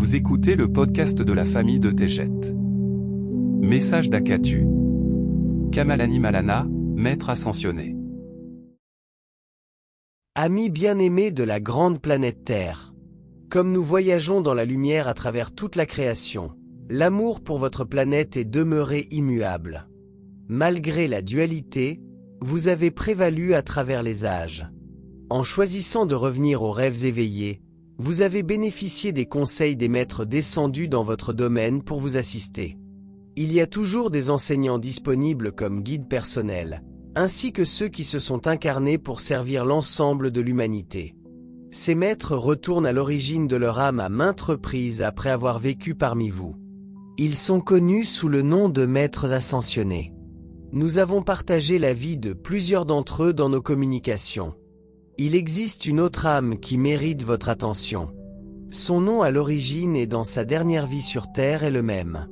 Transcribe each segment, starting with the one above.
Vous écoutez le podcast de la famille de Tejet. Message d'Akatu. Kamalani Malana, maître ascensionné. Amis bien-aimés de la grande planète Terre, comme nous voyageons dans la lumière à travers toute la création, l'amour pour votre planète est demeuré immuable. Malgré la dualité, vous avez prévalu à travers les âges. En choisissant de revenir aux rêves éveillés, vous avez bénéficié des conseils des maîtres descendus dans votre domaine pour vous assister. Il y a toujours des enseignants disponibles comme guides personnels, ainsi que ceux qui se sont incarnés pour servir l'ensemble de l'humanité. Ces maîtres retournent à l'origine de leur âme à maintes reprises après avoir vécu parmi vous. Ils sont connus sous le nom de maîtres ascensionnés. Nous avons partagé la vie de plusieurs d'entre eux dans nos communications. Il existe une autre âme qui mérite votre attention. Son nom à l'origine et dans sa dernière vie sur Terre est le même.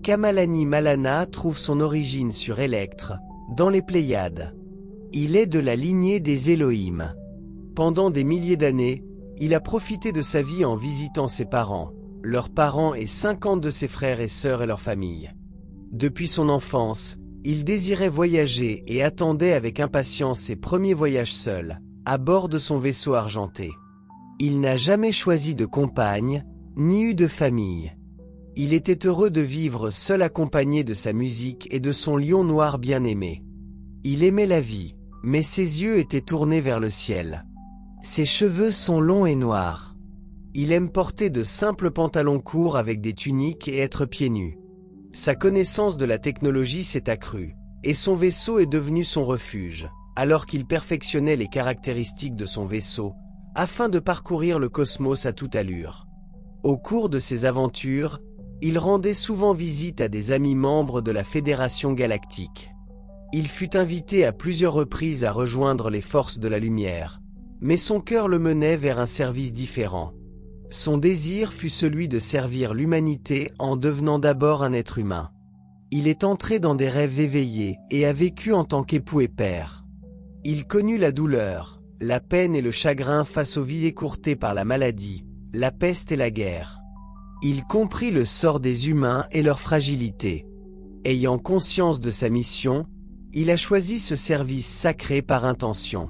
Kamalani Malana trouve son origine sur Électre, dans les Pléiades. Il est de la lignée des Elohim. Pendant des milliers d'années, il a profité de sa vie en visitant ses parents, leurs parents et 50 de ses frères et sœurs et leurs familles. Depuis son enfance, il désirait voyager et attendait avec impatience ses premiers voyages seuls, à bord de son vaisseau argenté. Il n'a jamais choisi de compagne, ni eu de famille. Il était heureux de vivre seul accompagné de sa musique et de son lion noir bien-aimé. Il aimait la vie, mais ses yeux étaient tournés vers le ciel. Ses cheveux sont longs et noirs. Il aime porter de simples pantalons courts avec des tuniques et être pieds nus. Sa connaissance de la technologie s'est accrue, et son vaisseau est devenu son refuge, alors qu'il perfectionnait les caractéristiques de son vaisseau, afin de parcourir le cosmos à toute allure. Au cours de ses aventures, il rendait souvent visite à des amis membres de la Fédération Galactique. Il fut invité à plusieurs reprises à rejoindre les forces de la lumière, mais son cœur le menait vers un service différent. Son désir fut celui de servir l'humanité en devenant d'abord un être humain. Il est entré dans des rêves éveillés et a vécu en tant qu'époux et père. Il connut la douleur, la peine et le chagrin face aux vies écourtées par la maladie, la peste et la guerre. Il comprit le sort des humains et leur fragilité. Ayant conscience de sa mission, il a choisi ce service sacré par intention.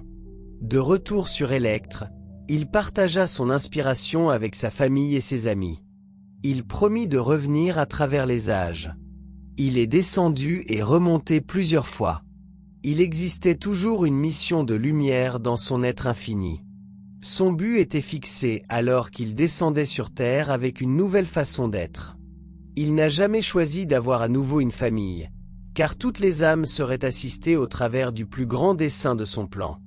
De retour sur Électre, il partagea son inspiration avec sa famille et ses amis. Il promit de revenir à travers les âges. Il est descendu et remonté plusieurs fois. Il existait toujours une mission de lumière dans son être infini. Son but était fixé alors qu'il descendait sur Terre avec une nouvelle façon d'être. Il n'a jamais choisi d'avoir à nouveau une famille, car toutes les âmes seraient assistées au travers du plus grand dessein de son plan.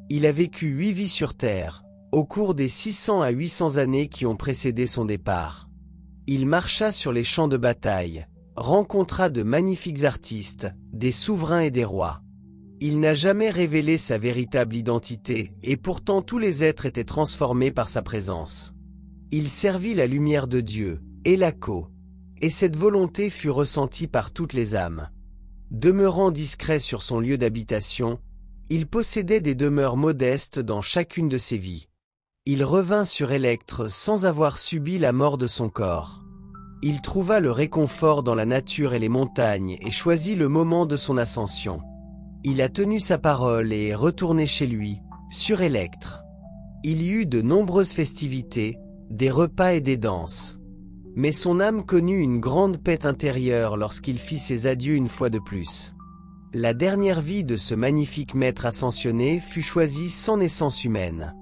Il a vécu 8 vies sur Terre, au cours des 600 à 800 années qui ont précédé son départ. Il marcha sur les champs de bataille, rencontra de magnifiques artistes, des souverains et des rois. Il n'a jamais révélé sa véritable identité, et pourtant tous les êtres étaient transformés par sa présence. Il servit la lumière de Dieu, Elako, et cette volonté fut ressentie par toutes les âmes. Demeurant discret sur son lieu d'habitation, il possédait des demeures modestes dans chacune de ses vies. Il revint sur Électre sans avoir subi la mort de son corps. Il trouva le réconfort dans la nature et les montagnes et choisit le moment de son ascension. Il a tenu sa parole et est retourné chez lui, sur Électre. Il y eut de nombreuses festivités, des repas et des danses. Mais son âme connut une grande paix intérieure lorsqu'il fit ses adieux une fois de plus. La dernière vie de ce magnifique maître ascensionné fut choisie sans naissance humaine.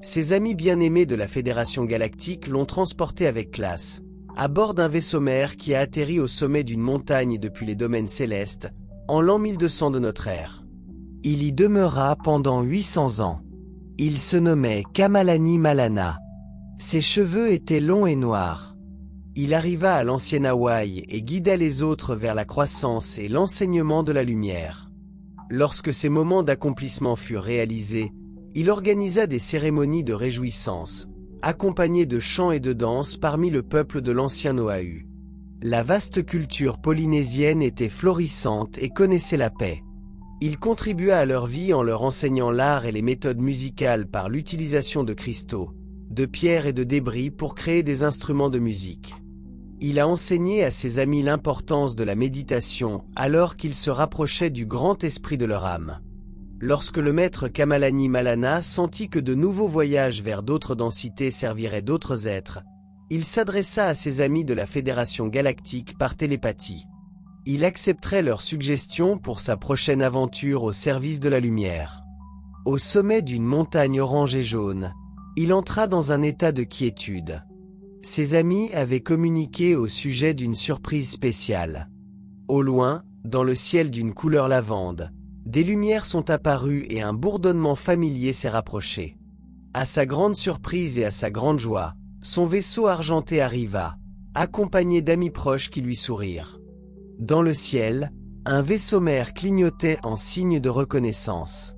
Ses amis bien-aimés de la Fédération Galactique l'ont transporté avec classe, à bord d'un vaisseau mère qui a atterri au sommet d'une montagne depuis les domaines célestes, en l'an 1200 de notre ère. Il y demeura pendant 800 ans. Il se nommait Kamalani Malana. Ses cheveux étaient longs et noirs. Il arriva à l'ancien Hawaï et guida les autres vers la croissance et l'enseignement de la lumière. Lorsque ces moments d'accomplissement furent réalisés, il organisa des cérémonies de réjouissance, accompagnées de chants et de danses parmi le peuple de l'ancien Oahu. La vaste culture polynésienne était florissante et connaissait la paix. Il contribua à leur vie en leur enseignant l'art et les méthodes musicales par l'utilisation de cristaux, de pierres et de débris pour créer des instruments de musique. Il a enseigné à ses amis l'importance de la méditation alors qu'ils se rapprochaient du grand esprit de leur âme. Lorsque le maître Kamalani Malana sentit que de nouveaux voyages vers d'autres densités serviraient d'autres êtres, il s'adressa à ses amis de la Fédération Galactique par télépathie. Il accepterait leurs suggestions pour sa prochaine aventure au service de la lumière. Au sommet d'une montagne orange et jaune, il entra dans un état de quiétude. Ses amis avaient communiqué au sujet d'une surprise spéciale. Au loin, dans le ciel d'une couleur lavande, des lumières sont apparues et un bourdonnement familier s'est rapproché. À sa grande surprise et à sa grande joie, son vaisseau argenté arriva, accompagné d'amis proches qui lui sourirent. Dans le ciel, un vaisseau mère clignotait en signe de reconnaissance.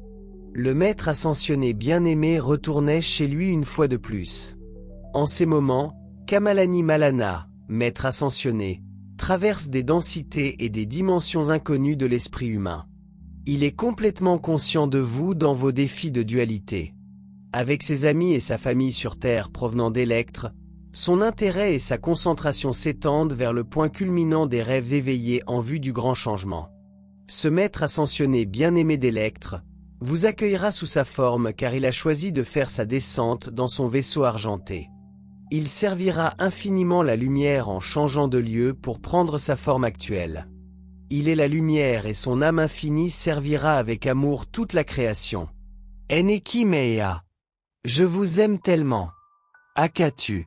Le maître ascensionné bien-aimé retournait chez lui une fois de plus. En ces moments, Kamalani Malana, maître ascensionné, traverse des densités et des dimensions inconnues de l'esprit humain. Il est complètement conscient de vous dans vos défis de dualité. Avec ses amis et sa famille sur Terre provenant d'Electre, son intérêt et sa concentration s'étendent vers le point culminant des rêves éveillés en vue du grand changement. Ce maître ascensionné bien-aimé d'Electre vous accueillera sous sa forme car il a choisi de faire sa descente dans son vaisseau argenté. Il servira infiniment la lumière en changeant de lieu pour prendre sa forme actuelle. Il est la lumière et son âme infinie servira avec amour toute la création. Eneki Mea. Je vous aime tellement. Akatu.